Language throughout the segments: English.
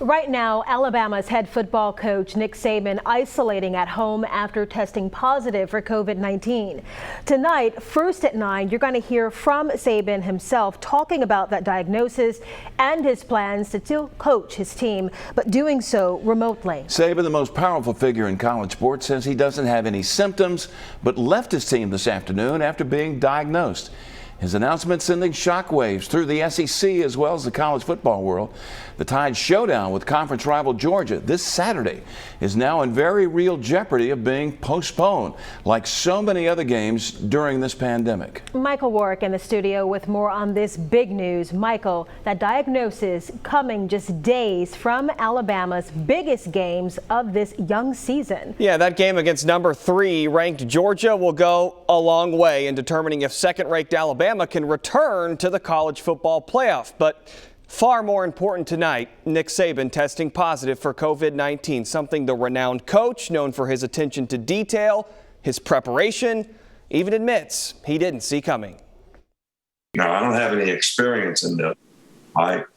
Right now, Alabama's head football coach Nick Saban isolating at home after testing positive for COVID-19. Tonight, first at 9, you're going to hear from Saban himself talking about that diagnosis and his plans to still coach his team, but doing so remotely. Saban, the most powerful figure in college sports, says he doesn't have any symptoms, but left his team this afternoon after being diagnosed. His announcement sending shockwaves through the SEC as well as the college football world. The Tide showdown with conference rival Georgia this Saturday is now in very real jeopardy of being postponed, like so many other games during this pandemic. Michael Warwick in the studio with more on this big news. Michael, that diagnosis coming just days from Alabama's biggest games of this young season. Yeah, that game against number 3 ranked Georgia will go a long way in determining if second-ranked Alabama can return to the college football playoff. But far more important tonight, Nick Saban testing positive for COVID-19, something the renowned coach, known for his attention to detail, his preparation, even admits he didn't see coming. No, I don't have any experience in this, but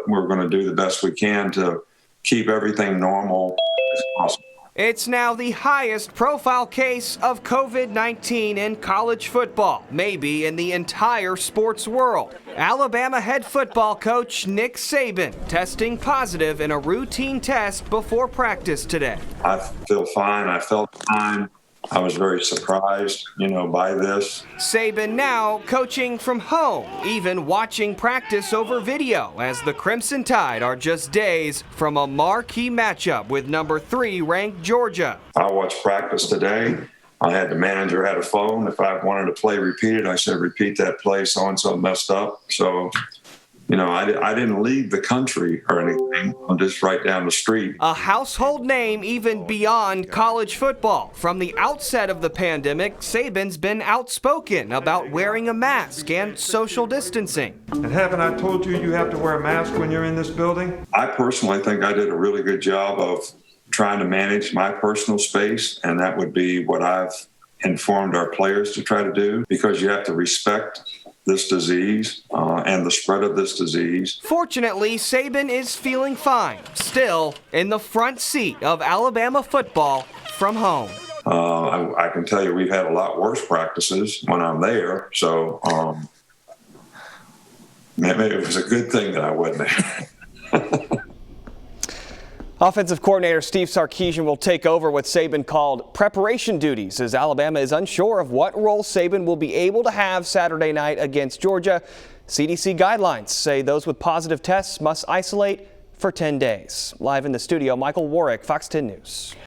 we're going to do the best we can to keep everything normal as possible. It's now the highest profile case of COVID-19 in college football, maybe in the entire sports world. Alabama head football coach Nick Saban testing positive in a routine test before practice today. I feel fine. I felt fine. I was very surprised, by this. Saban now coaching from home, even watching practice over video, as the Crimson Tide are just days from a marquee matchup with number 3 ranked Georgia. I watched practice today. The manager had a phone. If I wanted to play repeated, I said, repeat that play, so-and-so messed up. So, I didn't leave the country or anything. I'm just right down the street. A household name even beyond college football. From the outset of the pandemic, Saban's been outspoken about wearing a mask and social distancing. And haven't I told you you have to wear a mask when you're in this building? I personally think I did a really good job of trying to manage my personal space, and that would be what I've informed our players to try to do, because you have to respect this disease and the spread of this disease. Fortunately, Saban is feeling fine, still in the front seat of Alabama football from home. I can tell you we've had a lot worse practices when I'm there, so maybe it was a good thing that I wasn't there. Offensive coordinator Steve Sarkisian will take over what Saban called preparation duties, as Alabama is unsure of what role Saban will be able to have Saturday night against Georgia. CDC guidelines say those with positive tests must isolate for 10 days. Live in the studio, Michael Warwick, Fox 10 News.